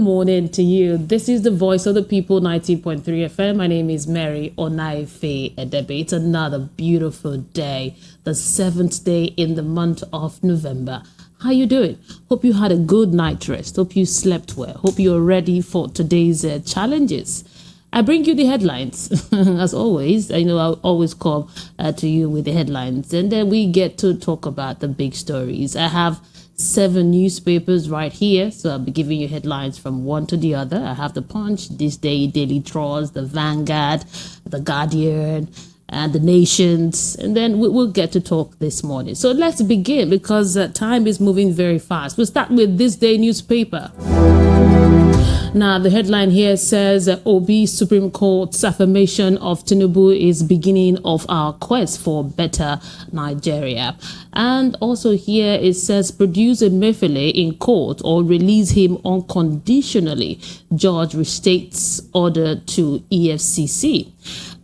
morning to you. This is the Voice of the People, 90.3 FM. My name is Mary Onaife-Edebe. It's another beautiful day, the 7th day in the month of November. How you doing? Hope you had a good night rest. Hope you slept well. Hope you're ready for today's challenges. I bring you the headlines. As always, I know I'll always come to you with the headlines. And then we get to talk about the big stories. I have 7 newspapers right here, so I'll be giving you headlines from one to the other. I have the Punch, This Day, Daily Trust, the Vanguard, the Guardian, and the Nations, and then we'll get to talk this morning. So let's begin because time is moving very fast. We'll start with This Day newspaper. Now, the headline here says Obi Supreme Court's affirmation of Tinubu is beginning of our quest for better Nigeria. And also here it says produce Emefiele in court or release him unconditionally. Judge restates order to EFCC.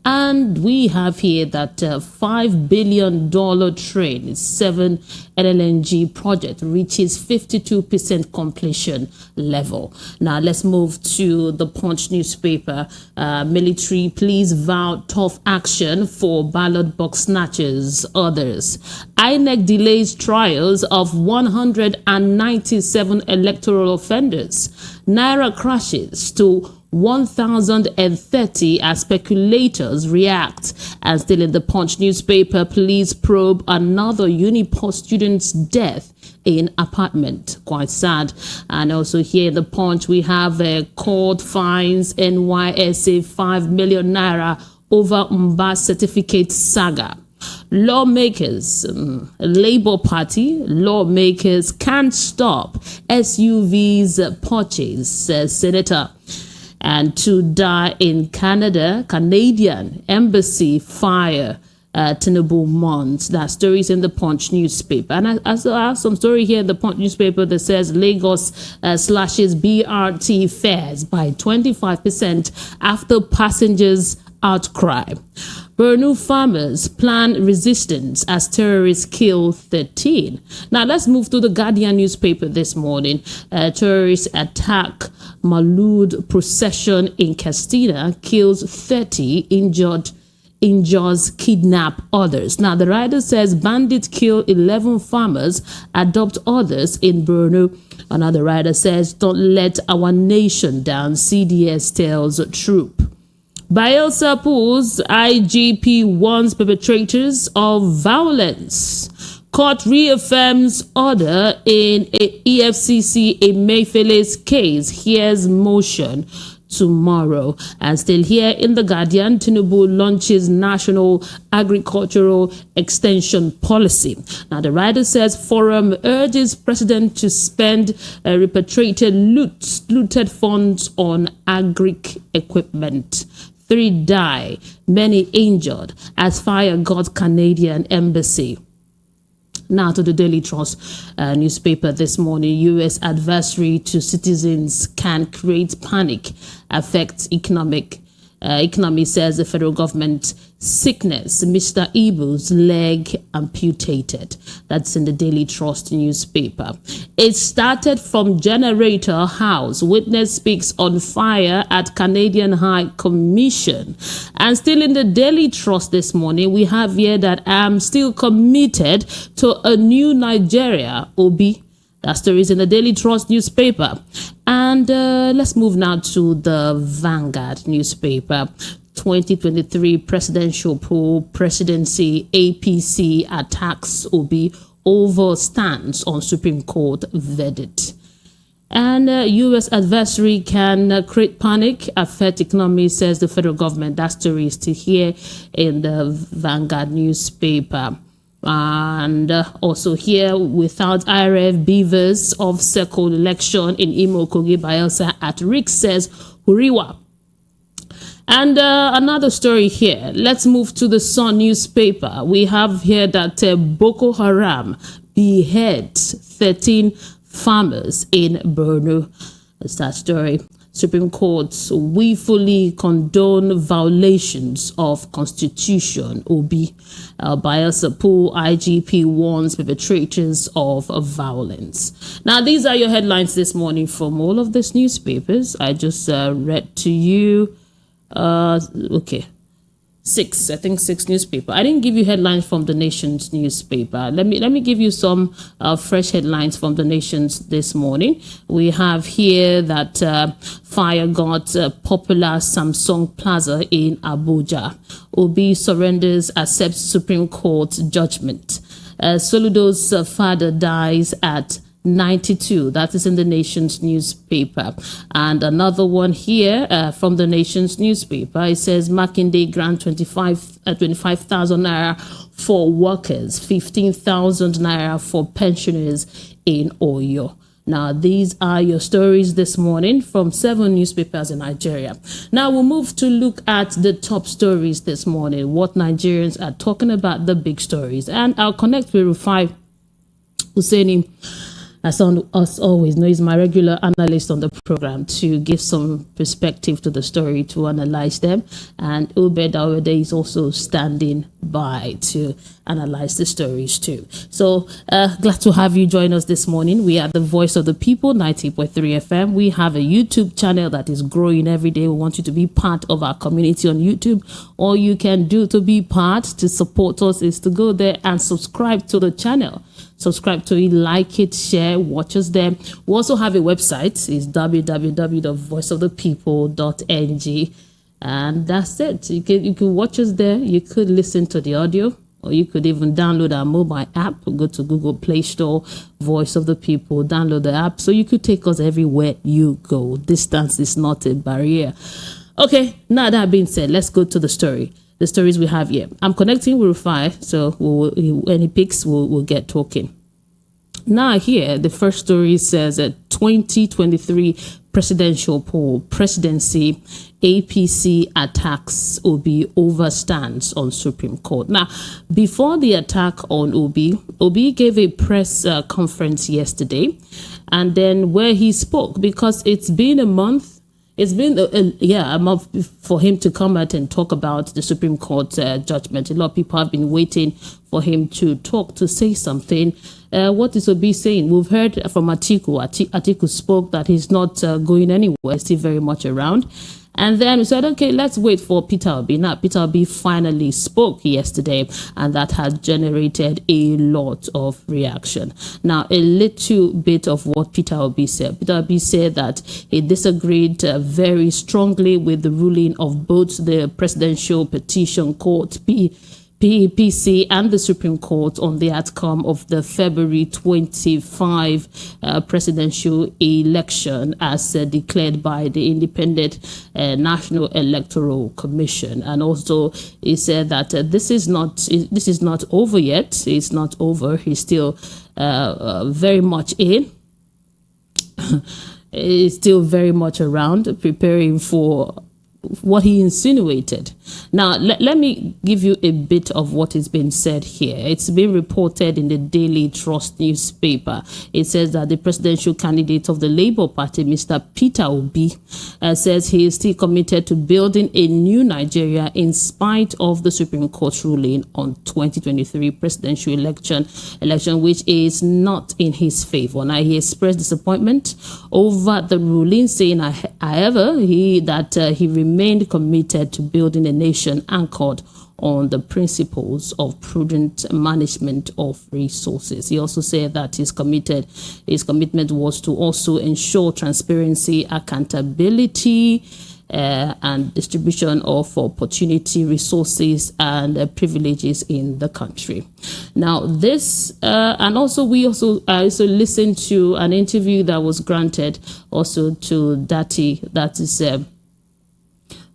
And we have here that $5 billion train, 7 LNG project reaches 52% completion level. Now let's move to the Punch newspaper. Military please vow tough action for ballot box snatchers. Others. INEC delays trials of 197 electoral offenders. Naira crashes to 1,030 as speculators react. And still in the Punch newspaper, police probe another Unipost student's death in apartment. Quite sad. And also here in the Punch, we have court fines NYSA 5 million naira over Mba certificate saga. Lawmakers, Labour Party, lawmakers can't stop SUVs purchase, says Senator. And 2 die in Canada. Canadian embassy fire Tinubu months. That story is in the Punch newspaper. And I also have some story here in the Punch newspaper that says Lagos slashes BRT fares by 25% after passengers outcry. Borno farmers plan resistance as terrorists kill 13. Now let's move to the Guardian newspaper this morning. Terrorists attack Maulud procession in Castina, kills 30, injures, kidnap others. Now the writer says bandits kill 11 farmers, adopt others in Borno. Another writer says don't let our nation down, CDS tells troop. Bayelsa pulls IGP warns perpetrators of violence. Court reaffirms order in EFCC Emefiele's case. Here's motion tomorrow. And still here in the Guardian, Tinubu launches national agricultural extension policy. Now the writer says forum urges president to spend looted funds on agric equipment. 3 die, many injured as fire got Canadian embassy. Now to the Daily Trust newspaper this morning. U.S. adversary to citizens can create panic, affect economy, says the federal government. Sickness, Mr. Ibu's leg amputated. That's in the Daily Trust newspaper. It started from generator house. Witness speaks on fire at Canadian High Commission. And still in the Daily Trust this morning, we have here that I'm still committed to a new Nigeria, Obi. That story is in the Daily Trust newspaper. And let's move now to the Vanguard newspaper. 2023 presidential poll, presidency, APC attacks Obi over stance on Supreme Court verdict. And U.S. adversary can create panic, affect economy, says the federal government. That story is still here in the Vanguard newspaper. And also here, without IRF beavers of second election in Imo, Kogi, Bayelsa at risk, says Huriwa. And another story here. Let's move to the Sun newspaper. We have here that Boko Haram beheads 13 farmers in Borno. That's that story. Supreme Court, we fully condone violations of Constitution. Obi Bayasapu, IGP warns perpetrators of violence. Now, these are your headlines this morning from all of these newspapers. I just read to you. Okay. Six newspaper. I didn't give you headlines from the Nation's newspaper. Let me give you some fresh headlines from the Nation's this morning. We have here that fire got popular Samsung Plaza in Abuja. Obi surrenders, accepts Supreme Court judgment. Soludo's father dies at 92. That is in the Nation's newspaper. And another one here from the Nation's newspaper. It says Makinde grant 25,000 naira for workers, 15,000 naira for pensioners in Oyo. Now, these are your stories this morning from 7 newspapers in Nigeria. Now, we'll move to look at the top stories this morning, what Nigerians are talking about, the big stories. And I'll connect with Rufai Oseni, as always, he's my regular analyst on the program, to give some perspective to the story, to analyze them. And Ube Dawede is also standing by to analyze the stories too. So glad to have you join us this morning. We are the Voice of the People, 90.3 FM. We have a YouTube channel that is growing every day. We want you to be part of our community on YouTube. All you can do to be part, to support us, is to go there and subscribe to the channel. Subscribe to it, like it, share, watch us there. We also have a website. It's www.voiceofthepeople.ng. And that's it. You can watch us there. You could listen to the audio, or you could even download our mobile app. Go to Google Play Store, Voice of the People, download the app, so you could take us everywhere you go. Distance is not a barrier. Okay, now that being said, let's go to the story. The stories we have here. I'm connecting with Rufai, so when he picks, we'll get talking. Now here, the first story says a 2023 presidential poll, presidency, APC attacks Obi over stance on Supreme Court. Now, before the attack on Obi gave a press conference yesterday, and then where he spoke, because it's been a month. It's been a month for him to come out and talk about the Supreme Court judgment. A lot of people have been waiting for him to talk, to say something. What is Obi saying? We've heard from Atiku. Atiku spoke that he's not going anywhere, still very much around. And then we said, okay, let's wait for Peter Obi. Now, Peter Obi finally spoke yesterday, and that has generated a lot of reaction. Now, a little bit of what Peter Obi said. Peter Obi said that he disagreed very strongly with the ruling of both the Presidential Petition Court, PEPC, and the Supreme Court on the outcome of the February 25 presidential election as declared by the Independent National Electoral Commission. And also he said that this is not over yet. It's not over. He's still very much in. He's still very much around, preparing for what he insinuated. Now, let me give you a bit of what has been said here. It's been reported in the Daily Trust newspaper. It says that the presidential candidate of the Labour Party, Mr. Peter Obi, says he is still committed to building a new Nigeria in spite of the Supreme Court ruling on 2023 presidential election, which is not in his favor. Now, he expressed disappointment over the ruling, saying, however, he remained committed to building a nation anchored on the principles of prudent management of resources. He also said that his commitment was to also ensure transparency, accountability, and distribution of opportunity, resources, and privileges in the country. Now, this and also we also listened to an interview that was granted also to Dati, that is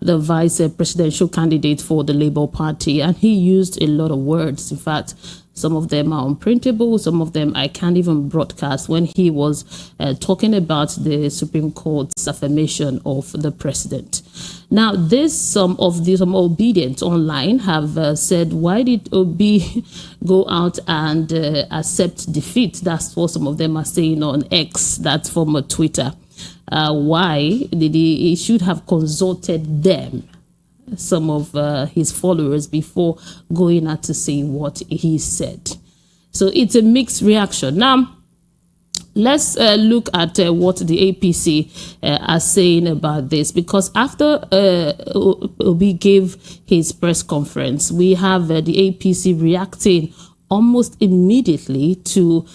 the vice presidential candidate for the Labour Party, and he used a lot of words. In fact, some of them are unprintable, some of them I can't even broadcast, when he was talking about the Supreme Court's affirmation of the president. Now, some obedient online have said, why did Obi go out and accept defeat? That's what some of them are saying on X, that's from Twitter. why did he should have consulted them, some of his followers, before going out to say what he said. So it's a mixed reaction. Now, let's look at what the APC are saying about this, because after Obi gave his press conference, we have the APC reacting almost immediately to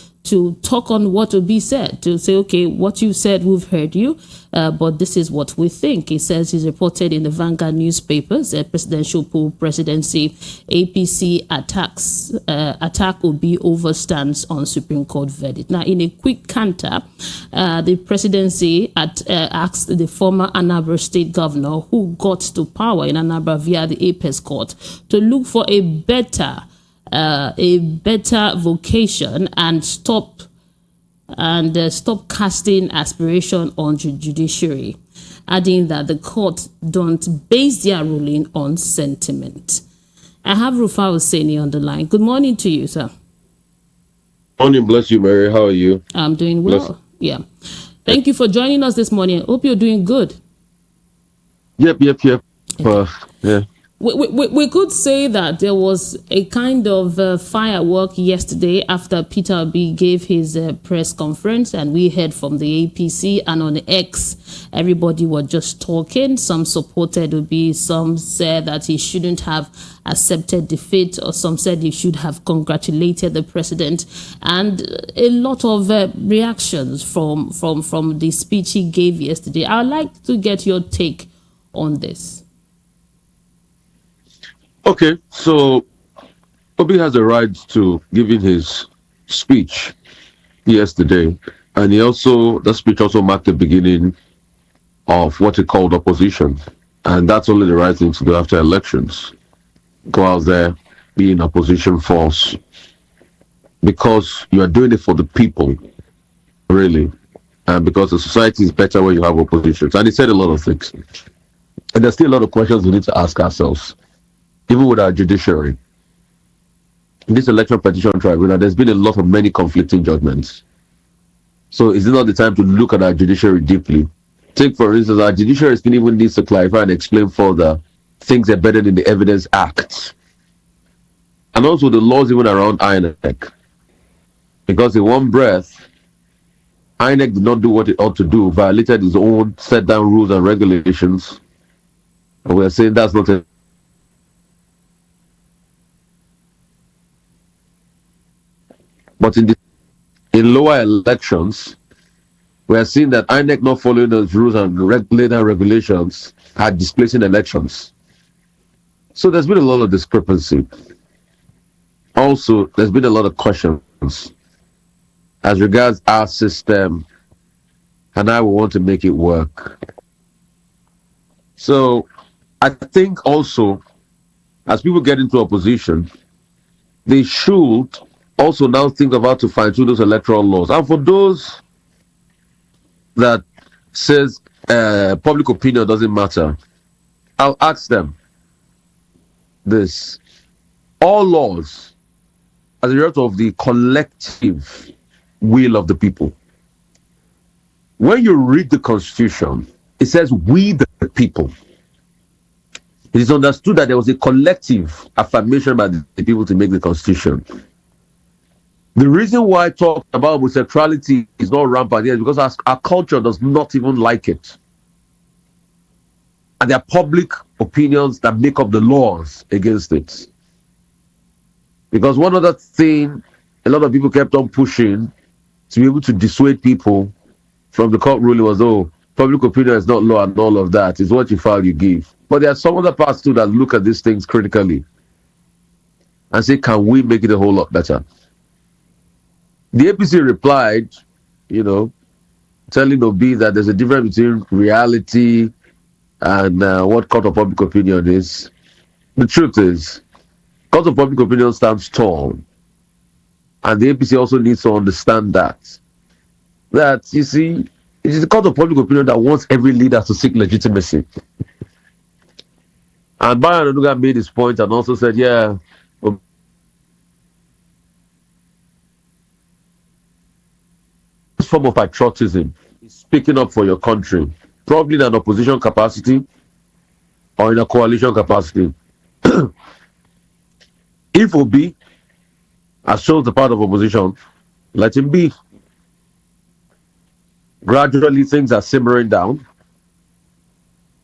talk on what Obi said, to say, okay, what you said, we've heard you, but this is what we think. He says he's reported in the Vanguard newspapers, presidential pool presidency, APC attack Obi over stance on Supreme Court verdict. Now, in a quick canter, the presidency asked the former Anambra State governor, who got to power in Anambra via the Apex Court, to look for a better vocation and stop casting aspiration on the judiciary, adding that the court don't base their ruling on sentiment. I have Rufai Oseni on the line. Good morning to you, sir. Morning, bless you, Mary. How are you? I'm doing well. Bless. Yeah. Thank you for joining us this morning. I hope you're doing good. Yep. Okay. Yeah. We could say that there was a kind of firework yesterday after Peter Obi gave his press conference, and we heard from the APC, and on X, everybody was just talking. Some supported Obi, some said that he shouldn't have accepted defeat, or some said he should have congratulated the president, and a lot of reactions from the speech he gave yesterday. I'd like to get your take on this. Okay, so Obi has a right to giving his speech yesterday, and that speech also marked the beginning of what he called opposition, and that's only the right thing to do after elections. Go out there, be in opposition force, because you are doing it for the people, really, and because the society is better when you have oppositions. And he said a lot of things, and there's still a lot of questions we need to ask ourselves. Even with our judiciary, in this election petition tribunal, there's been many conflicting judgments. So is it not the time to look at our judiciary deeply? Take, for instance, our judiciary still even needs to clarify and explain further things embedded in the Evidence Act, and also the laws even around INEC. Because in one breath, INEC did not do what it ought to do, violated its own set down rules and regulations, and we are saying that's not a But in lower elections, we are seeing that INEC not following those rules and regulations are displacing elections. So there's been a lot of discrepancy. Also, there's been a lot of questions as regards our system and how we want to make it work. So I think also, as people get into opposition, they should also now think of how to fine-tune those electoral laws. And for those that says public opinion doesn't matter, I'll ask them this. All laws as a result of the collective will of the people. When you read the Constitution, it says we the people. It is understood that there was a collective affirmation by the people to make the Constitution. The reason why I talk about homosexuality is not rampant here is because our culture does not even like it. And there are public opinions that make up the laws against it. Because one other thing a lot of people kept on pushing to be able to dissuade people from the court ruling was, public opinion is not law and all of that. It's what you file, you give. But there are some other parts too that look at these things critically and say, can we make it a whole lot better? The APC replied, telling Obi that there's a difference between reality and what court of public opinion is. The truth is, court of public opinion stands tall. And the APC also needs to understand that, you see, it is the court of public opinion that wants every leader to seek legitimacy. And Bayan Onuga made his point and also said, form of patriotism speaking up for your country, probably in an opposition capacity or in a coalition capacity. If Obi has shown the part of opposition, let him be. Gradually, things are simmering down,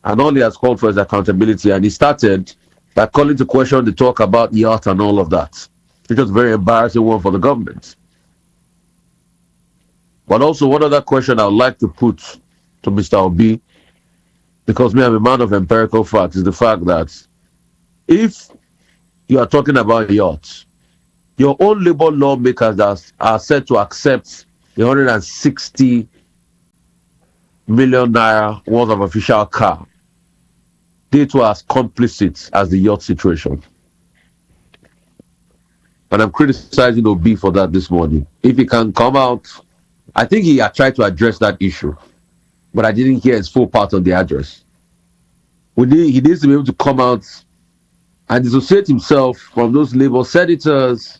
and all he has called for is accountability. And he started by calling to question the talk about yacht and all of that, which was a very embarrassing one for the government. But also, one other question I would like to put to Mr. Obi, because me, I'm a man of empirical facts, is the fact that if you are talking about yachts, your own labor lawmakers that are set to accept the 160 million naira worth of official car, they too are as complicit as the yacht situation. And I'm criticizing Obi for that this morning. If he can come out, I think he had tried to address that issue, but I didn't hear his full part of the address. He needs to be able to come out and dissociate himself from those Labour senators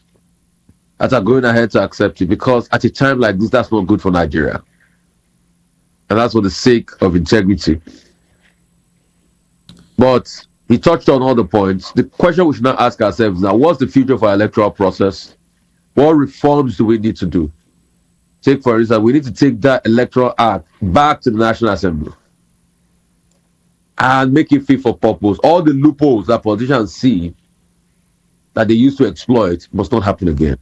that are going ahead to accept it, because at a time like this, that's not good for Nigeria. And that's for the sake of integrity. But he touched on all the points. The question we should now ask ourselves is now, what's the future for our electoral process? What reforms do we need to do? Take, for instance, we need to take that electoral act back to the National Assembly and make it fit for purpose. All the loopholes that politicians see that they used to exploit must not happen again.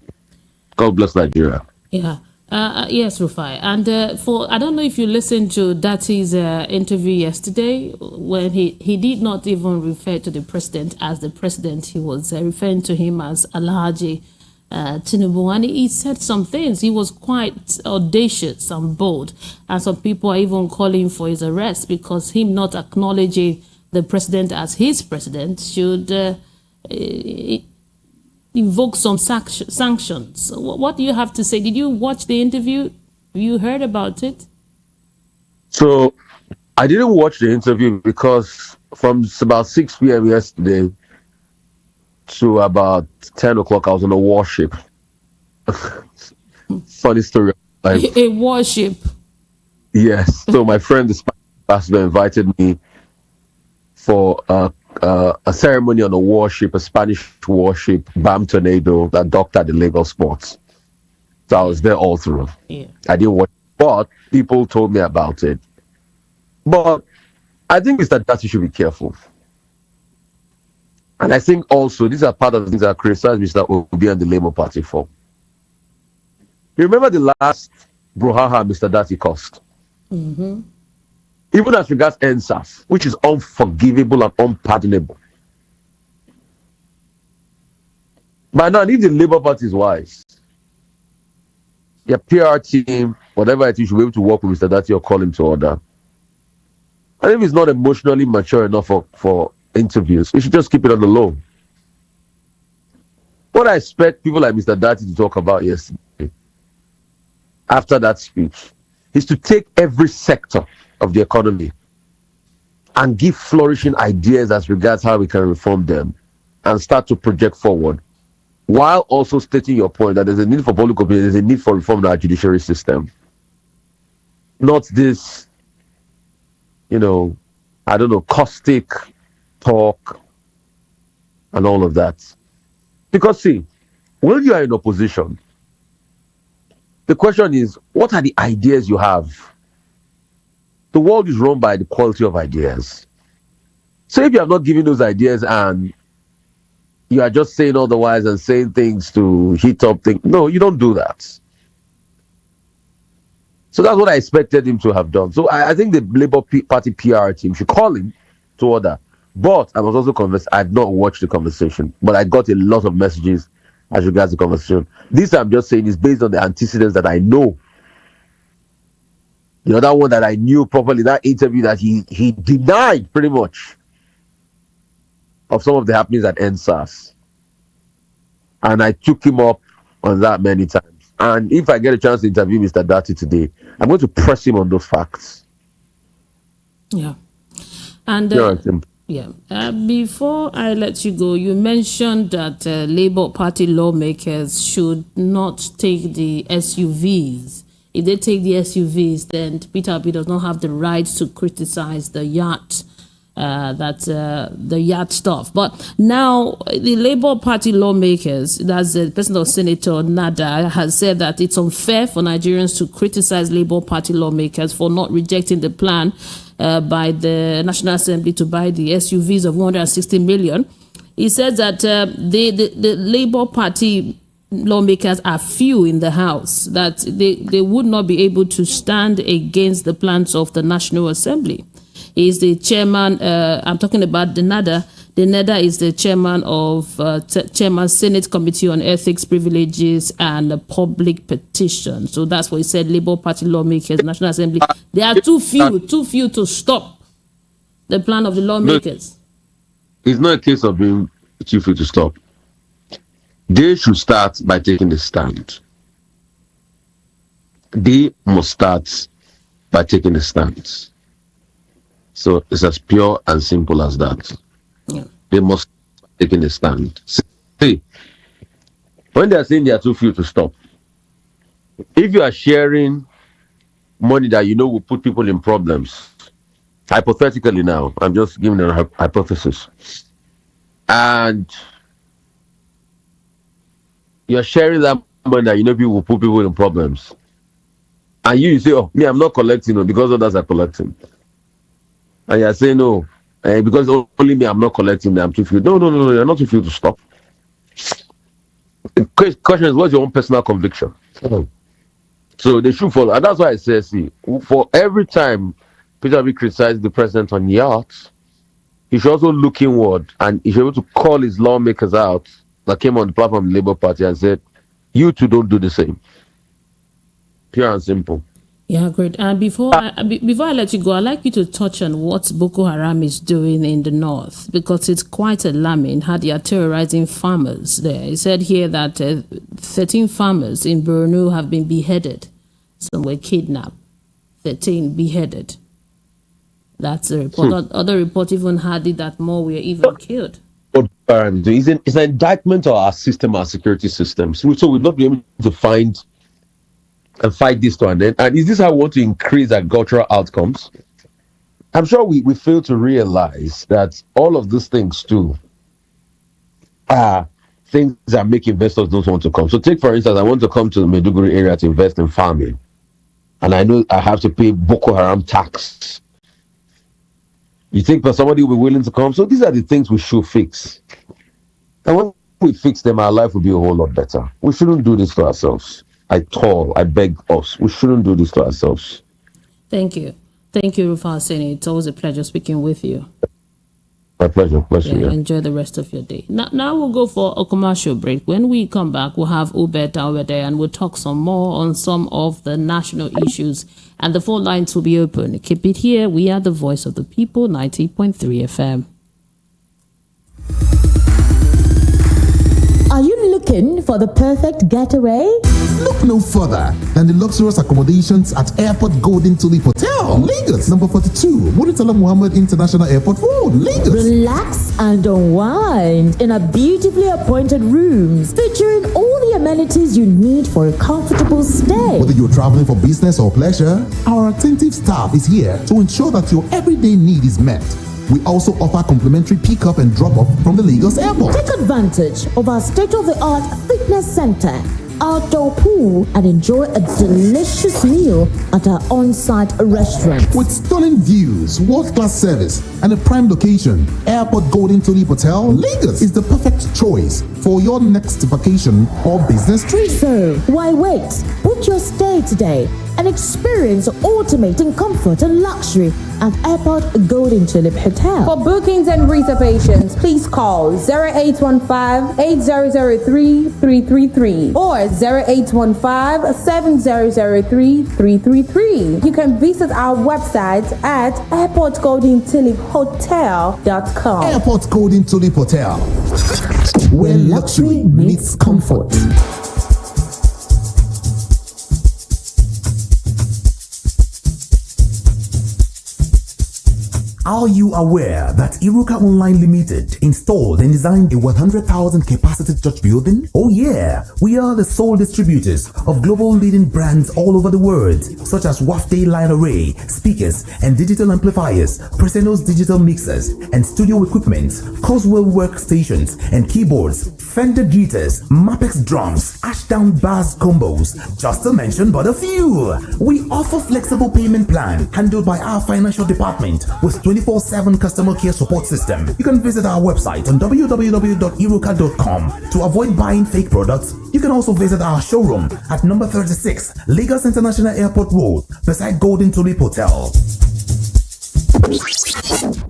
God bless Nigeria. Yeah. Yes, Rufai. And I don't know if you listened to Dati's interview yesterday, when he did not even refer to the president as the president. He was referring to him as Alhaji Tinubu. And he said some things. He was quite audacious and bold. And some people are even calling for his arrest, because him not acknowledging the president as his president should invoke some sanctions. What do you have to say? Did you watch the interview? Have you heard about it? So I didn't watch the interview because from about 6 p.m. yesterday to about 10 o'clock, I was on a warship. Funny story. A warship? Yes. So my friend, the Spanish ambassador, invited me for a ceremony on a warship, a Spanish warship, BAM Tornado, that docked at the Lagos ports. So I was there all through. Yeah. I didn't watch, but people told me about it. But I think it's that you should be careful. And I think also these are part of the things that I criticize Mr. Obi and the Labour Party for. You remember the last brouhaha Mr. Dati caused? Mm-hmm. Even as regards NSAS, which is unforgivable and unpardonable. But now, if the Labour Party is wise, your PR team, whatever it is, should be able to work with Mr. Dati or call him to order. And if he's not emotionally mature enough for interviews, he should just keep it on the low. What I expect people like Mr. Dati to talk about yesterday, after that speech, is to take every sector of the economy and give flourishing ideas as regards how we can reform them and start to project forward, while also stating your point that there's a need for public opinion, there's a need for reform in our judiciary system. Not this, caustic talk and all of that. Because see, when you are in opposition, the question is, what are the ideas you have? The world is run by the quality of ideas. So if you are not giving those ideas and you are just saying otherwise and saying things to heat up things, no, you don't do that. So that's what I expected him to have done. So I think the Labour Party PR team should call him to order. But I was also convinced I had not watched the conversation, but I got a lot of messages as regards the conversation. This I'm just saying is based on the antecedents that I know. The other one that I knew properly, that interview that he denied pretty much of some of the happenings at NSAS. And I took him up on that many times. And if I get a chance to interview Mr. Dati today, I'm going to press him on those facts. Yeah. And before I let you go, you mentioned that Labour Party lawmakers should not take the SUVs if they take the SUVs, then Peter Obi does not have the right to criticize the yacht. The yacht stuff. But now the Labour Party lawmakers, that's the President of Senator Nada, has said that it's unfair for Nigerians to criticize Labour Party lawmakers for not rejecting the plan by the National Assembly to buy the SUVs of 160 million. He says that the Labour Party lawmakers are few in the House, that they would not be able to stand against the plans of the National Assembly. Is the chairman, I'm talking about the NADA. The NADA is the chairman of Chairman Senate Committee on Ethics, Privileges and Public Petition. So that's what he said. Labour Party lawmakers, National Assembly, they are too few to stop the plan of the lawmakers. No, it's not a case of being too few to stop. They should start by taking the stand. They must start by taking the stand. So it's as pure and simple as that. Yeah. They must take a stand. See, when they are saying they are too few to stop, if you are sharing money that you know will put people in problems, hypothetically now, I'm just giving a hypothesis, and you're sharing that money that you know people will put people in problems, and you say, oh, me, I'm not collecting because others are collecting. And you're saying, no, because only me, I'm not collecting them, I'm too few. No, you're not too few to stop. The question is, what's your own personal conviction? So they should follow. And that's why I say, see, for every time Peter Obi criticized the president on yachts, he should also look inward and he should be able to call his lawmakers out that came on the platform of the Labour Party and said, you two don't do the same. Pure and simple. Yeah, great. And before I let you go, I'd like you to touch on what Boko Haram is doing in the north, because it's quite alarming how they are terrorizing farmers there. He said here that 13 farmers in Borno have been beheaded. Some were kidnapped. 13 beheaded. That's the report. Other reports even had it that more were even killed. It's an indictment of our system, our security systems. So we'll not be able to find and fight this to an end. And is this how we want to increase agricultural outcomes? I'm sure we fail to realize that all of these things too are things that make investors don't want to come. So take, for instance, I want to come to the Maiduguri area to invest in farming. And I know I have to pay Boko Haram tax. You think that somebody will be willing to come? So these are the things we should fix. And when we fix them, our life will be a whole lot better. We shouldn't do this to ourselves. I beg us. We shouldn't do this to ourselves. Thank you. Thank you, Rufai Oseni. It's always a pleasure speaking with you. My pleasure. Yeah. Enjoy the rest of your day. Now we'll go for a commercial break. When we come back, we'll have Ubet over there and we'll talk some more on some of the national issues. And the phone lines will be open. Keep it here. We are the voice of the people, 90.3 FM. Are you looking for the perfect getaway? Look no further than the luxurious accommodations at Airport Golden Tulip Hotel, Lagos, number 42, Muritala Muhammad International Airport Road, Lagos. Relax and unwind in a beautifully appointed rooms featuring all the amenities you need for a comfortable stay. Whether you're traveling for business or pleasure, our attentive staff is here to ensure that your everyday need is met. We also offer complimentary pick-up and drop-off from the Lagos airport. Take advantage of our state-of-the-art fitness center, outdoor pool, and enjoy a delicious meal at our on-site restaurant. With stunning views, world-class service, and a prime location, Airport Golden Tulip Hotel, Lagos is the perfect choice for your next vacation or business trip. So, why wait? Book your stay today and experience ultimate in comfort and luxury at Airport Golden Tulip Hotel. For bookings and reservations, please call 0815-8003-333 or 0815-7003-333. You can visit our website at airportgoldentuliphotel.com. Airport Golden Tulip Hotel, where luxury meets comfort. Are you aware that Iruka Online Limited installed and designed a 100,000 capacity church building? Oh yeah, we are the sole distributors of global leading brands all over the world, such as Wafday Line Array, speakers and digital amplifiers, Preseno's digital mixers and studio equipment, Coswell workstations and keyboards, Fender guitars, Mapex drums, Ashdown bass combos, just to mention but a few. We offer flexible payment plan handled by our financial department with 24/7 customer care support system. You can visit our website on www.iruka.com to avoid buying fake products. You can also visit our showroom at number 36 Lagos International Airport Road beside Golden Tulip Hotel.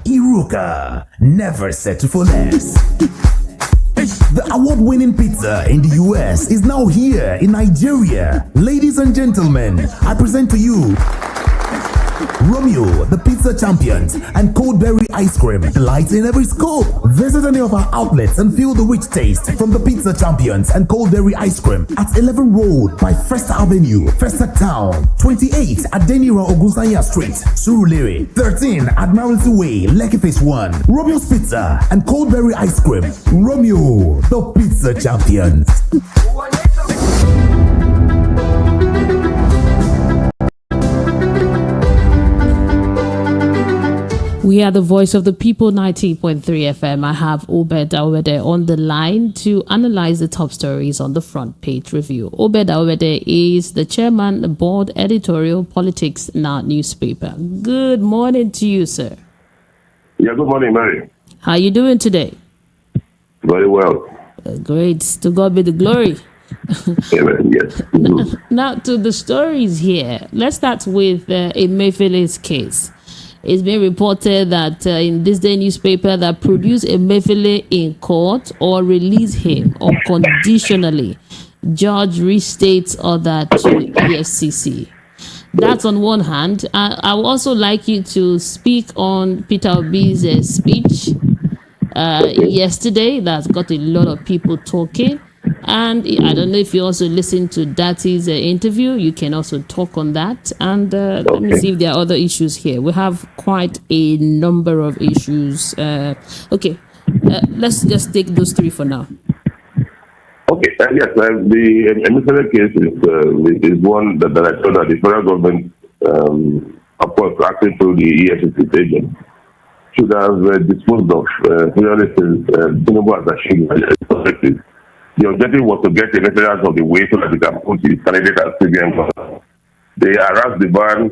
Iruka, never settle for less. The award-winning pizza in the US is now here in Nigeria. Ladies and gentlemen, I present to you Romeo, the pizza champions, and Coldberry ice cream. Delight in every scoop. Visit any of our outlets and feel the rich taste from the pizza champions and Coldberry ice cream at 11 Road by First Avenue, Festac Town, 28 at Denira Ogunsanya Street, Surulere, 13 Admiralty Way, Lekki Phase 1. Romeo's Pizza and Coldberry ice cream. Romeo, the pizza champions. We are the voice of the people, 90.3 FM. I have Obed Awede on the line to analyze the top stories on the front page review. Obed Awede is the chairman, board editorial politics now newspaper. Good morning to you, sir. Yeah, good morning, Mary. How are you doing today? Very well. Great. To God be the glory. Amen. Yes. Now to the stories here. Let's start with Emefiele's case. It's been reported that in this day newspaper that produce Emefiele in court or release him unconditionally. Judge restates order to EFCC. That's on one hand. I would also like you to speak on Peter Obi's speech yesterday. That's got a lot of people talking. And I don't know if you also listened to Dati's interview. You can also talk on that. And let me see if there are other issues here. We have quite a number of issues. Let's just take those three for now. Okay. Yes, the Emefiele case is one that I thought that the federal government, of course, acting through the EFCC agent, should have disposed of. Tinubu has achieved his objective. The objective was to get the Emefiele out of the way so that they can put his candidate as CBN governor. They harassed the man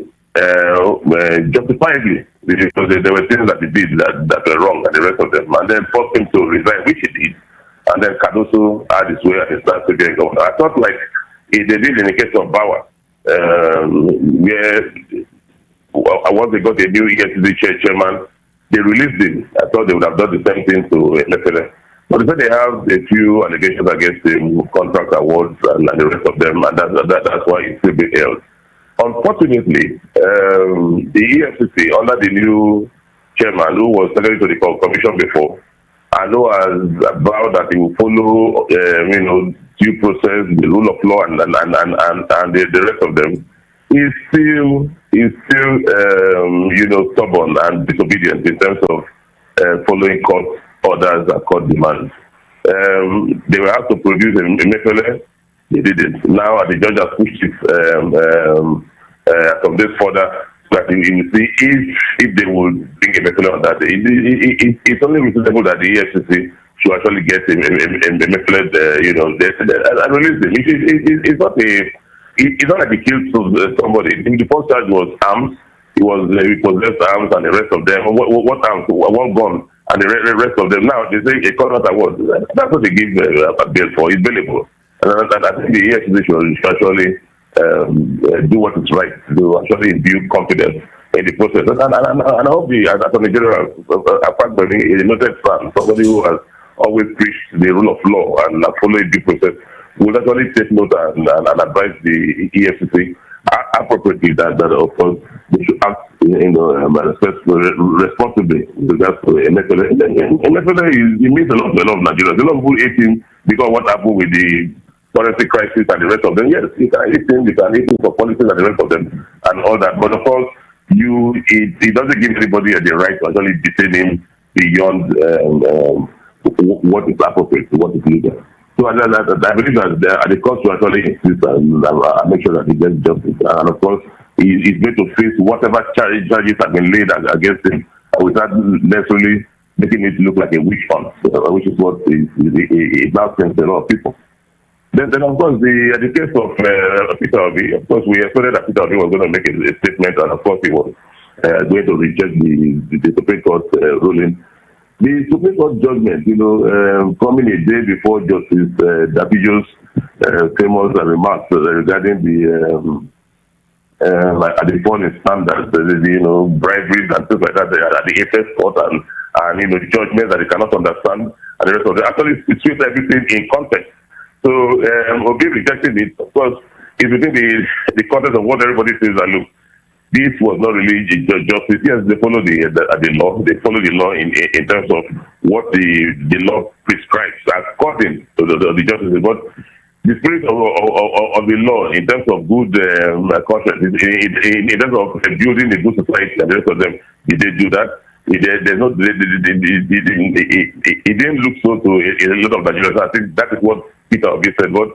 justifiably because there were things that he did that were wrong and the rest of them, and then forced him to resign, which he did. And then Cardoso had his way and he started CBN governor. I thought like they did in the case of Bauer, where once they got a new EFCC chairman, they released him. I thought they would have done the same thing to Emefiele. But they said they have a few allegations against him, contract awards and the rest of them, and that's why he's still being held. Unfortunately, the EFCC, under the new chairman, who was secretary to the commission before, and who has vowed that he will follow, due process, the rule of law, and the rest of them, is still stubborn and disobedient in terms of following court orders and court demands. They were asked to produce a Emefiele. They didn't. Now the judge has pushed it from this further that you see if they will bring Emefiele on that day. It's only reasonable that the EFCC should actually get Emefiele, and release him. It's not like he killed somebody. The first charge was arms. He possessed arms and the rest of them. What arms? One gun. And the rest of them. Now, they say a contract award. That's what they give a bail for. It's bailable. And I think the EFCC should actually do what is right, to actually imbue confidence in the process. And I hope the Attorney General, apart from being a noted fan, somebody who has always preached the rule of law and followed due process, will actually take note and advise the EFCC appropriately that of course they should act responsibly with regards to Emefiele. Emefiele means a lot of Nigerians. A lot of people hate him because what happened with the currency crisis and the rest of them. Yes, you can hate him for politics and the rest of them and all that. But of course, it doesn't give anybody the right to actually detain him beyond what is appropriate, what is legal. So I believe that at the court to actually insist and make sure that he gets justice. And of course, he's going to face whatever charges have been laid against him without necessarily making it look like a witch hunt, which is what it now sends a lot of people. Then of course, the case of Peter Obi, of course, we expected that Peter Obi was going to make a statement, and of course, he was going to reject the Supreme Court ruling. The Supreme Court judgment, coming a day before Justice Davido's famous remarks regarding the falling standards, briberies and things like that at the apex court and judgments that they cannot understand and the rest of it. Actually, it suits everything in context. So, Obi rejecting it, of course, is within the context of what everybody says that look. This was not really justice. Yes, they follow the law. They follow the law in terms of what the law prescribes according to the justice. But the spirit of the law, in terms of good conscience, in terms of building a good society, and the rest of them, did they do that? It didn't look so to a lot of Nigerians. I think that is what Peter Obi said. But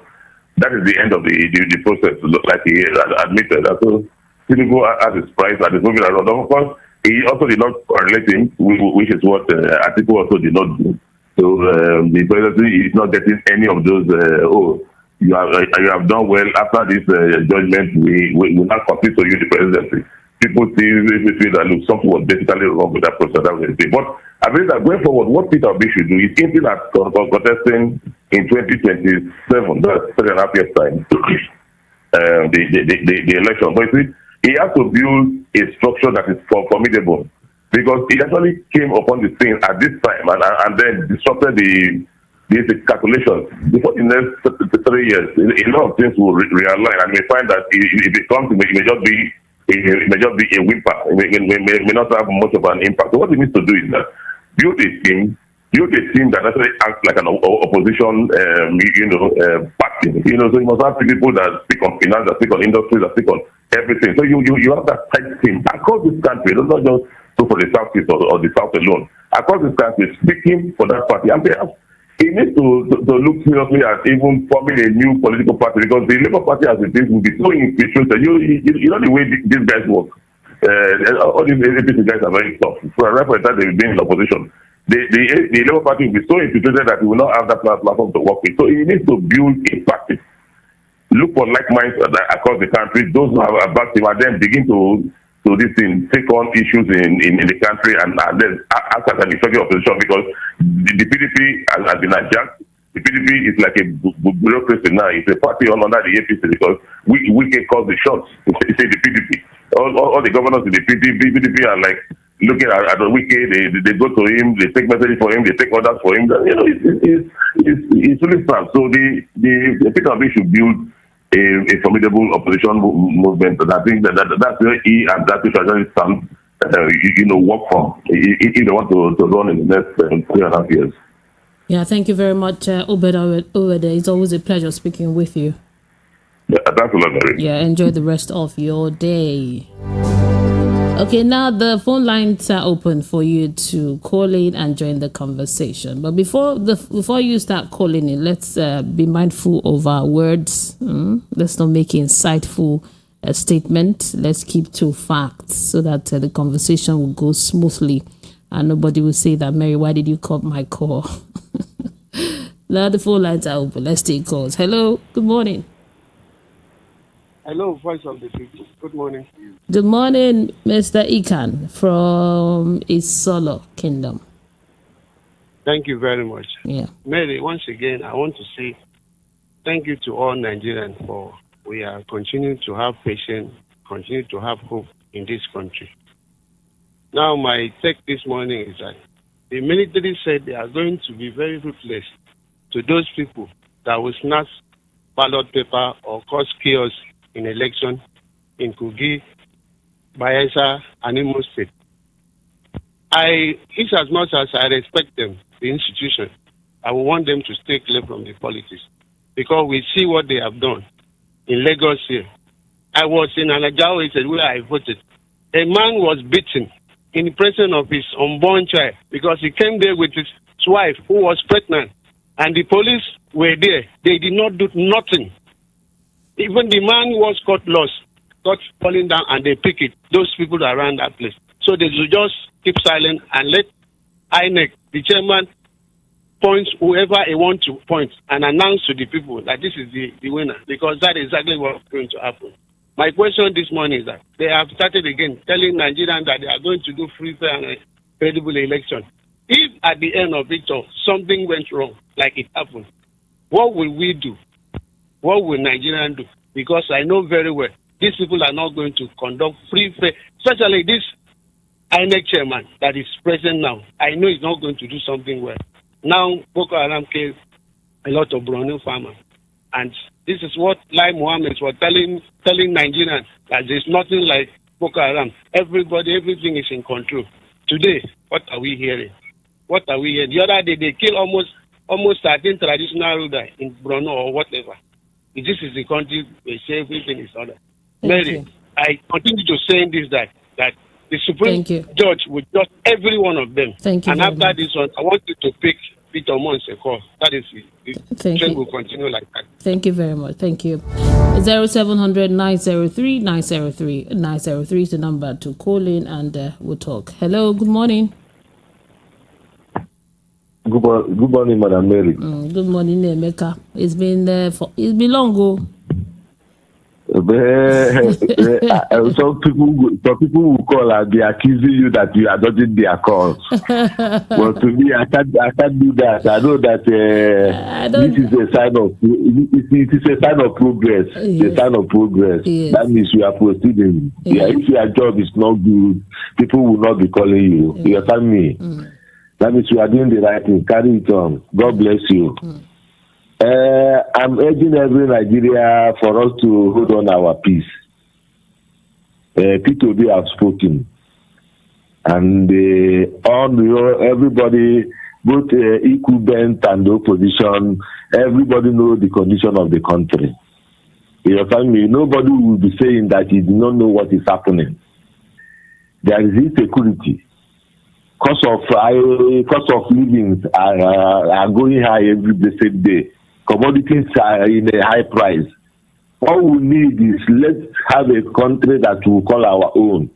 that is the end of the process. Like he admitted. So Tinubu has his price and is moving around. Of course, he also did not correlate him, which is what Atiku also did not do. So the presidency is not getting any of those. You have done well after this judgment. We will not complete to you the presidency. People feel that look, something was basically wrong with that process. That was the thing. But I believe that going forward, what Peter Obi should do is hinting at contesting in 2027. That's 3.5 years time. The election, but you see, he has to build a structure that is formidable, because he actually came upon the scene at this time and then disrupted the calculations. Before the next 3 years, a lot of things will realign, and we find that if it comes, it may just be a whimper. It may not have much of an impact. So what he needs to do is that build a team that actually acts like an opposition, party. So you must have people that speak on finance, that speak on industry, that speak on everything. So you have that tight team across this country. It's not just for the Southeast or the South alone. Across this country, speaking for that party. And perhaps he needs to look seriously at even forming a new political party, because the Labour Party as it is will be so infiltrated. You know the way these guys work. All these APC guys are very tough. So right for that, they will be in opposition. The Labour Party will be so infiltrated that he will not have that platform to work with. So he needs to build a party. Look for like minds across the country, those who have a back team, and then begin to this thing, take on issues in the country and then act as an effective opposition, because the PDP has been adjusted. The PDP is like a bureaucracy now. It's a party under the APC, because we can call the shots. It's the PDP. All the governors in the PDP are like looking at the Wiki. They go to him, they take messages for him, they take orders for him. It's really sad. So the Peter Obi should build a formidable opposition movement, and I think that's where he and that should actually stand, work from if they want to run in the next 3.5 years. Yeah, thank you very much, Obed. It's always a pleasure speaking with you. Yeah, thanks a lot, Mary. Yeah, enjoy the rest of your day. Okay, now the phone lines are open for you to call in and join the conversation. But before you start calling in, let's be mindful of our words. Let's not make insightful statement. Let's keep to facts so that the conversation will go smoothly and nobody will say that, Mary, why did you cut my call? Now the phone lines are open. Let's take calls. Hello, good morning. Hello, Voice of the People. Good morning. Good morning, Mr. Ikan from Isolo Kingdom. Thank you very much. Yeah. Mary, once again, I want to say thank you to all Nigerians for we are continuing to have patience, continue to have hope in this country. Now, my take this morning is that the military said they are going to be very ruthless to those people that will snatch ballot paper or cause chaos in election in Kogi, Bayelsa, and Imo State. It's as much as I respect them, the institution, I will want them to stay clear from the politics, because we see what they have done in Lagos here. I was in Anajao, where I voted. a man was beaten in the presence of his unborn child because he came there with his wife who was pregnant, and the police were there. They did not do nothing. Even the man who was caught lost, got falling down, and they pick it. Those people around that place. So they should just keep silent and let INEC, the chairman, point whoever he wants to point and announce to the people that this is the winner, because that is exactly what's going to happen. My question this morning is that they have started again telling Nigerians that they are going to do free, fair, and credible election. If at the end of it all something went wrong, like it happened, what will we do? What will Nigerians do? Because I know very well these people are not going to conduct free, fair, especially this INEC chairman that is present now. I know he's not going to do something well. Now, Boko Haram killed a lot of Borno farmers. And this is what Lai Mohammed was telling Nigerians, that there's nothing like Boko Haram. Everything is in control. Today, what are we hearing? What are we hearing? The other day, they killed almost 13 traditional rulers in Borno or whatever. If this is the country, they say everything is order. Mary, I continue to say this, that the Supreme Judge will judge every one of them. Thank you. And after this one, I want you to pick Peter Monseko. That is it. The trend will continue like that. Thank you very much. Thank you. 0700 903 903 903 is the number to call in, and we'll talk. Hello, good morning. Good morning, Madam Mary. Good morning, Emeka. It's been long ago. Some people will call and be accusing you that you are dodging their calls. But to me, I can't do that. I know that this is a sign of it is a sign of progress. Yes. A sign of progress. Yes. That means you are proceeding. Yes. Yeah, if your job is not good, people will not be calling you. Yes. You understand me? That means you are doing the right thing. Carry it on. God bless you. I'm urging every Nigeria for us to hold on our peace. P2B have spoken, and everybody, both equal bent and the opposition, everybody knows the condition of the country. You understand me? Nobody will be saying that he do not know what is happening. There is insecurity. Cost of living are going high every blessed day. Commodities are in a high price. All we need is let's have a country that we call our own.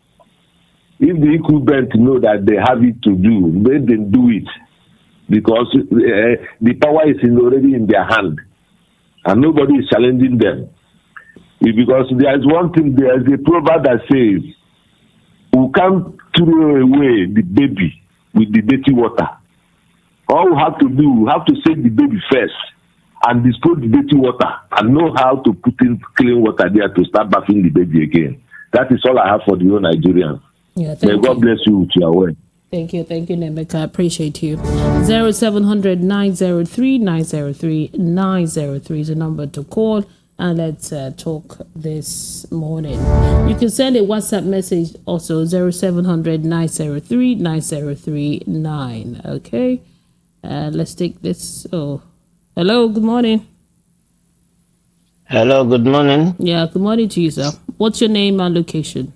If the incumbents know that they have it to do, let them do it, because the power is already in their hand, and nobody is challenging them. Because there is one thing, there is a proverb that says, "We can't throw away the baby with the dirty water." All we have to do, we have to save the baby first and dispose the dirty water, and know how to put in clean water there to start bathing the baby again. That is all I have for the whole Nigerians. Yeah, may God bless you with your word. Thank you, Nemeka. I appreciate you. 0700 903 903 903 is the number to call, and let's talk this morning. You can send a WhatsApp message also, 0700 903 903 9. Okay, let's take this. Oh, hello, good morning. Hello, good morning. Yeah, good morning to you, sir. What's your name and location?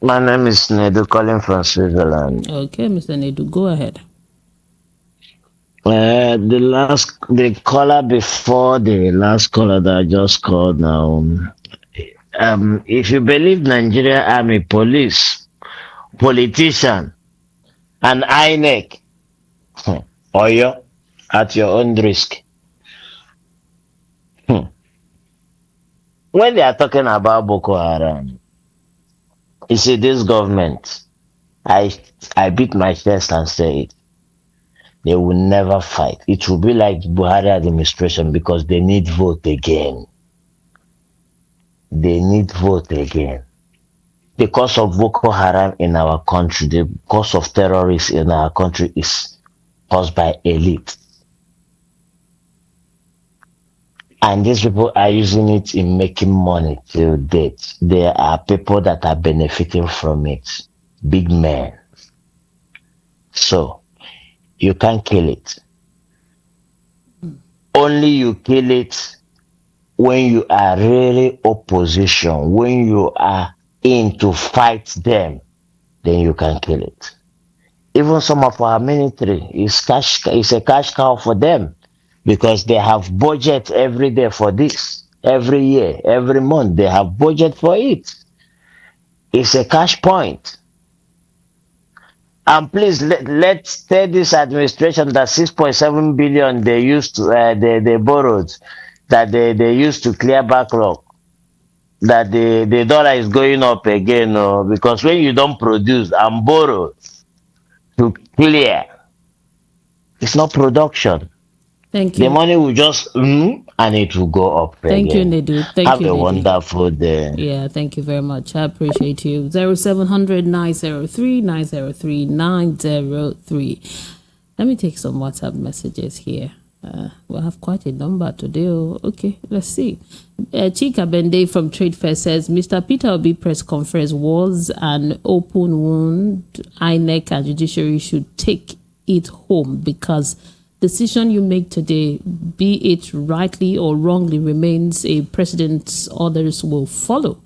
My name is Nedu, calling from Switzerland. Okay, Mr. Nedu, go ahead. The caller before the last caller that I just called now. If you believe Nigeria Army, police, politician, and INEC, or you at your own risk. When they are talking about Boko Haram, you see, this government, I beat my chest and say it. They will never fight. It will be like Buhari administration, because they need vote again. They need vote again. The cause of Boko Haram in our country, the cause of terrorists in our country is caused by elite. And these people are using it in making money till date. There are people that are benefiting from it. Big men. So, you can't kill it. Only you kill it when you are really opposition, when you are in to fight them, then you can kill it. Even some of our military is a cash cow for them, because they have budget every day for this. Every year, every month, they have budget for it. It's a cash point. And please let's tell this administration that 6.7 billion they used to they borrowed, that they used to clear backlog, that the dollar is going up again, because when you don't produce and borrow to clear, it's not production. Thank you. The money will just and it will go up Thank again. you, Nedu. Thank Have you, a Nedu. wonderful day. Yeah, thank you very much. I appreciate you. 0700 903 903 903. Let me take some WhatsApp messages here. We'll have quite a number today. Okay, let's see. Chika Bende from Trade Fair says, Mr. Peter Obi press conference was an open wound. INEC and judiciary should take it home, because decision you make today, be it rightly or wrongly, remains a precedent others will follow.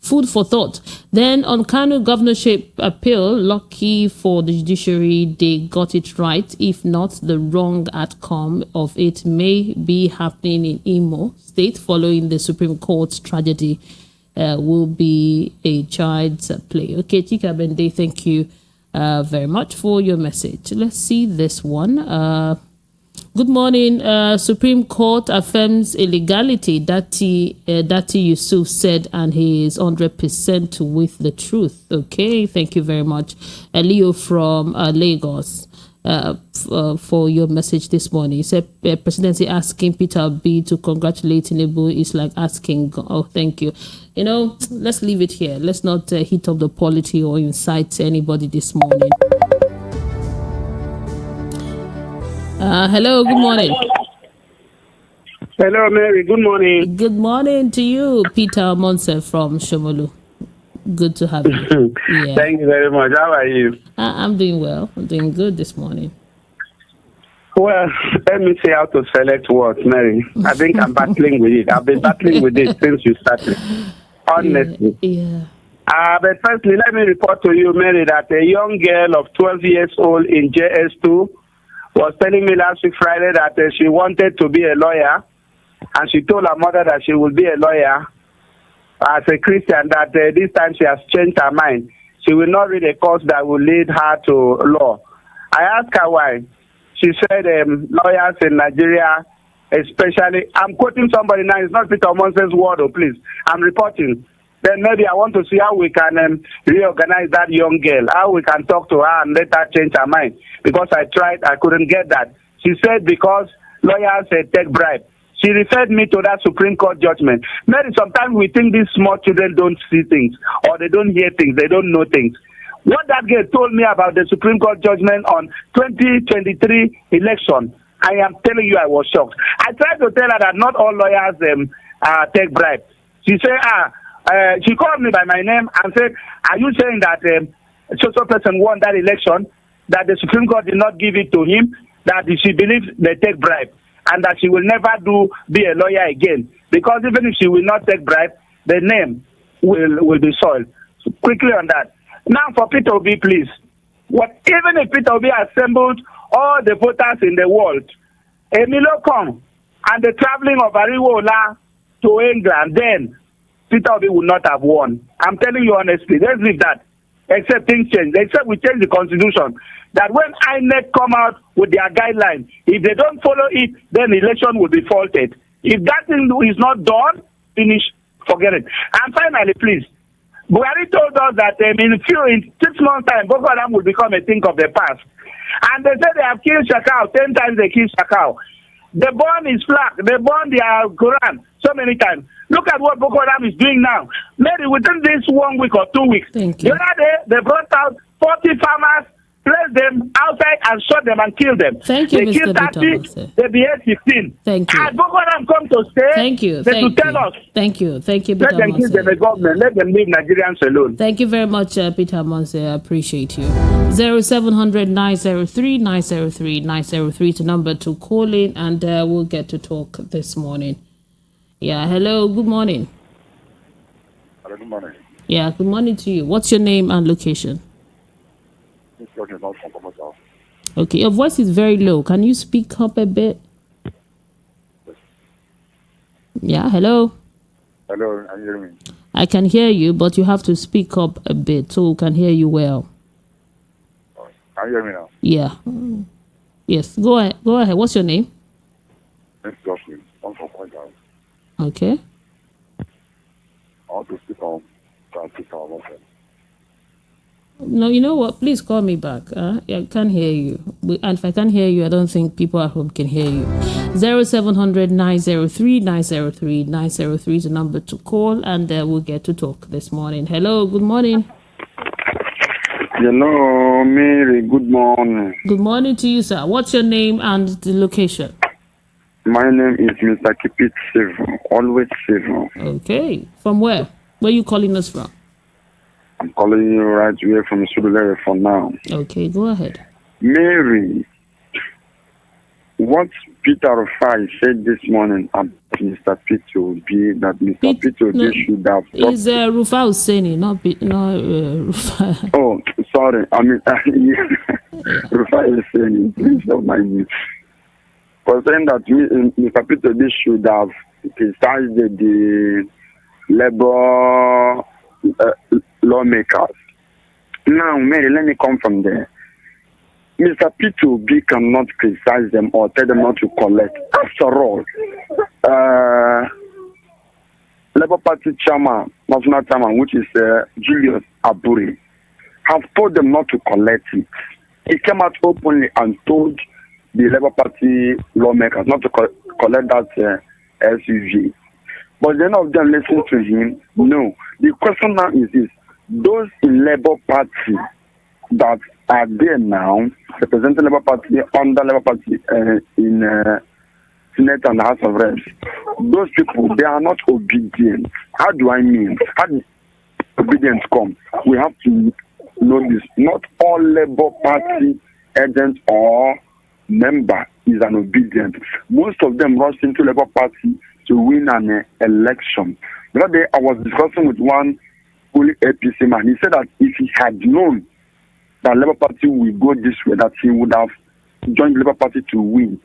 Food for thought. Then on Kano governorship appeal, lucky for the judiciary, they got it right. If not, the wrong outcome of it may be happening in Imo State following the Supreme Court's tragedy. Will be a child's play. Okay, Chika Bende, thank you very much for your message. Let's see this one. Good morning. Supreme Court affirms illegality. Dati Yusuf said, and he is 100% with the truth. Okay, thank you very much. Leo from Lagos for your message this morning. He said, Presidency asking Peter Obi to congratulate Tinubu is like asking God. Oh, thank you. Let's leave it here. Let's not heat up the polity or incite anybody this morning. Hello, good morning. Hello, Mary. Good morning. Good morning to you, Peter Monse from Shomolu. Good to have you. Yeah. Thank you very much. How are you? I'm doing well. I'm doing good this morning. Well, let me see how to select words, Mary. I think I'm battling with it. I've been battling with it since you started. Honestly. Yeah. But firstly, let me report to you, Mary, that a young girl of 12 years old in JS2 was telling me last week Friday that she wanted to be a lawyer, and she told her mother that she will be a lawyer as a Christian, that this time she has changed her mind. She will not read a course that will lead her to law. I asked her why. She said lawyers in Nigeria, especially, I'm quoting somebody now, it's not Peter Monsen's word, please. I'm reporting. Then maybe I want to see how we can reorganize that young girl, how we can talk to her and let her change her mind. Because I tried, I couldn't get that. She said because lawyers take bribe. She referred me to that Supreme Court judgment. Maybe sometimes we think these small children don't see things, or they don't hear things, they don't know things. What that girl told me about the Supreme Court judgment on 2023 election, I am telling you, I was shocked. I tried to tell her that not all lawyers take bribe. She said, she called me by my name and said, are you saying that so person won that election, that the Supreme Court did not give it to him, that she believes they take bribe, and that she will never be a lawyer again? Because even if she will not take bribe, the name will be soiled. So quickly on that. Now for Peter Obi, please. Even if Peter Obi assembled all the voters in the world, Emilio come, and the traveling of Ariwola to England, then Peter Obi would not have won. I'm telling you honestly, let's leave that. Except things change. Except we change the constitution. That when INEC come out with their guidelines, if they don't follow it, then the election will be faulted. If that thing is not done, finish, forget it. And finally, please, Buhari told us that in 6 months' time, Boko Haram will become a thing of the past. And they said they have killed Shakal, 10 times they killed Shakal. They burn his flag, they burn their Quran so many times. Look at what Boko Haram is doing now. Maybe within this 1 week or 2 weeks. The other day, they brought out 40 farmers, placed them outside and shot them and killed them. Thank you, they Mr. killed 30, they behead 15. Thank you. And Boko Haram come to stay. Thank you. They to tell us. Thank you. Thank you, Let Peter them kill them, the government. Let them leave Nigerians alone. Thank you very much, Peter Monse. I appreciate you. 0700 903 903 903 to number to call in, and we'll get to talk this morning. Yeah, hello, good morning. Hello, good morning. Yeah, good morning to you. What's your name and location? Okay, your voice is very low. Can you speak up a bit? Yeah, hello. Hello, can you hear me? I can hear you, but you have to speak up a bit so we can hear you well. Can you hear me now? Yeah. Yes, go ahead. Go ahead. What's your name? Okay. I want to speak on transcription. No, you know what? Please call me back. I can't hear you. And if I can't hear you, I don't think people at home can hear you. 0700 903 903 903 is the number to call, and we'll get to talk this morning. Hello, good morning. Hello, Mary. Good morning. Good morning to you, sir. What's your name and the location? My name is Mr. Kipit Sevo. Always Sevo. Okay. From where? Where are you calling us from? I'm calling you right here from Surulere for now. Okay, go ahead. Mary, what Peter Rufai said this morning about Mr. P2B, that Mr. P2B should have... It's Rufai Oseni, not Rufai. Oh, sorry. I mean, Rufai Oseni, please don't mind me. For saying that Mr. P2B should have criticized the labor lawmakers. Now, Mary, let me come from there. Mr. P2B cannot criticize them or tell them not to collect. After all, Labour Party chairman, national chairman, which is Julius Aburi, have told them not to collect it. He came out openly and told the Labour Party lawmakers not to collect that SUV. But none of them listen to him. No. The question now is this. Those in Labour Party that are there now, representing Labour Party, under Labour Party in Senate and House of Reps, those people, they are not obedient. How do I mean? How does obedience come? We have to know this. Not all Labour Party agents or member is an obedient. Most of them rush into Labour Party to win an election. The other day, I was discussing with one fully APC man. He said that if he had known that Labour Party will go this way, that he would have joined Labour Party to win.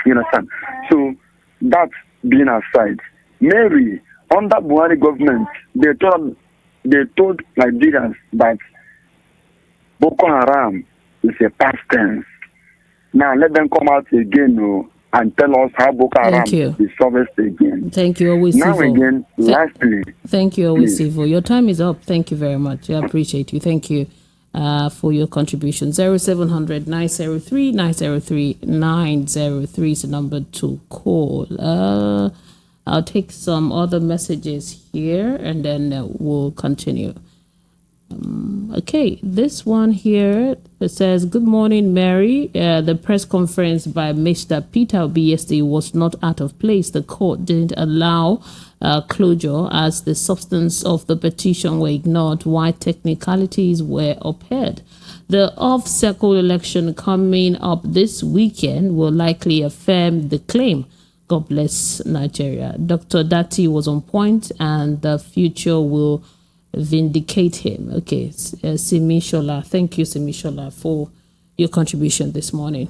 You understand? So, that being aside, Mary, under Buhari government, they told Nigerians that Boko Haram is a past tense. Now, let them come out again and tell us how Boko Haram is serviced again. Thank you, always now civil. Again, lastly. Thank you, always civil. Your time is up. Thank you very much. I appreciate you. Thank you for your contribution. 0700 903 903 903 is the number to call. I'll take some other messages here and then we'll continue. Okay, this one here, it says, good morning, Mary. The press conference by Mr. Peter Obi yesterday was not out of place. The court didn't allow closure as the substance of the petition were ignored while technicalities were upheld. The off-cycle election coming up this weekend will likely affirm the claim. God bless Nigeria. Dr. Dati was on point and the future will vindicate him. Okay, Simishola. Thank you, Simishola, for your contribution this morning.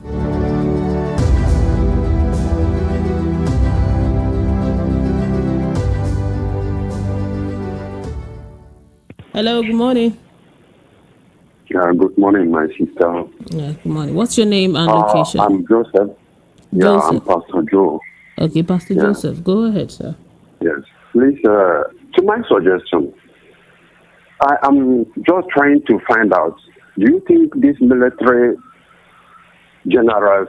Hello, good morning. Good morning, my sister. Yeah, good morning. What's your name and location? I'm Joseph. Joseph. I'm Pastor Joe. Okay, Pastor Joseph. Go ahead, sir. Yes. Please, to my suggestion, I am just trying to find out, do you think these military generals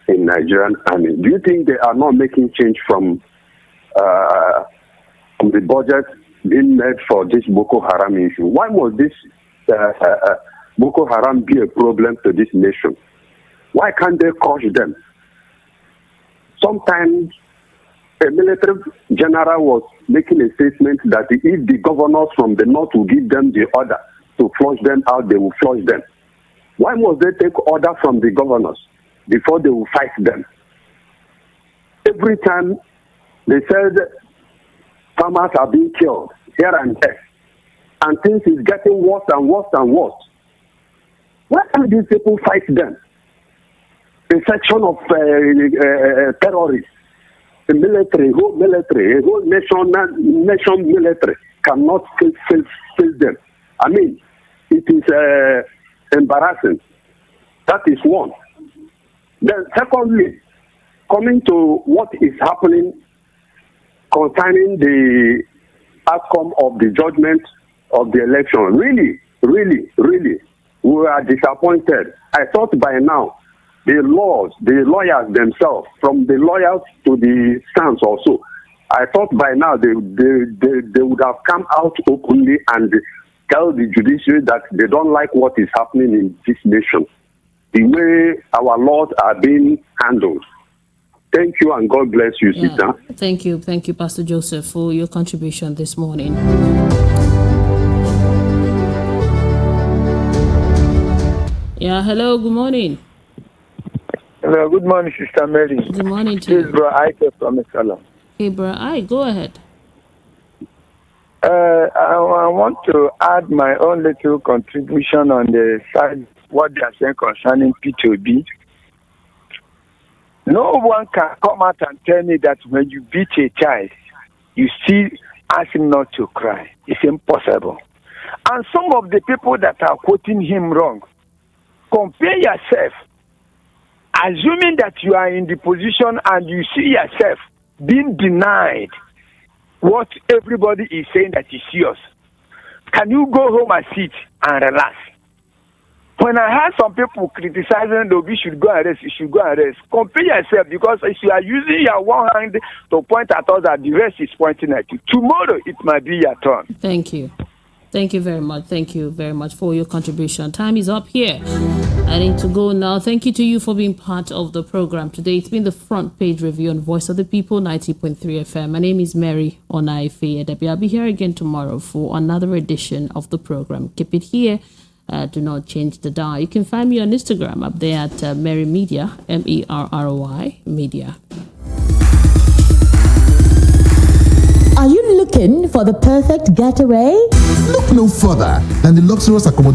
in Nigerian army, do you think they are not making change from the budget being made for this Boko Haram issue? Why must this Boko Haram be a problem to this nation? Why can't they crush them? Sometimes a military general was making a statement that if the governors from the north will give them the order to flush them out, they will flush them. Why must they take order from the governors before they will fight them? Every time they said farmers are being killed here and there, and things is getting worse and worse and worse. Why can't these people fight them? A section of terrorists, a whole nation military cannot face them. I mean, it is embarrassing. That is one. Then secondly, coming to what is happening concerning the outcome of the judgment of the election, really, we are disappointed. I thought by now, the lawyers themselves, from the lawyers to the stands also, I thought by now they would have come out openly and tell the judiciary that they don't like what is happening in this nation, the way our laws are being handled. Thank you and God bless you, sister. Thank you, Pastor Joseph, for your contribution this morning. Yeah, hello, good morning. Hello, good morning, Sister Mary. Good morning to you. This is Bro Ike from Salam. Hey, Bro Ike, go ahead. I want to add my own little contribution on the side, what they are saying concerning P2B. No one can come out and tell me that when you beat a child, you still ask him not to cry. It's impossible. And some of the people that are quoting him wrong, compare yourself, assuming that you are in the position and you see yourself being denied what everybody is saying that is yours. Can you go home and sit and relax? When I heard some people criticizing Obi should go and rest, you should go and rest. Compare yourself, because if you are using your one hand to point at us, that the rest is pointing at you. Tomorrow it might be your turn. Thank you. Thank you very much. Thank you very much for your contribution. Time is up here. I need to go now. Thank you to you for being part of the program today. It's been the front page review on Voice of the People, 90.3 FM. My name is Mary Onaife. I'll be here again tomorrow for another edition of the program. Keep it here. Do not change the dial. You can find me on Instagram up there at Mary Media, MERROY Media. Are you looking for the perfect getaway? Look no further than the luxurious accommodation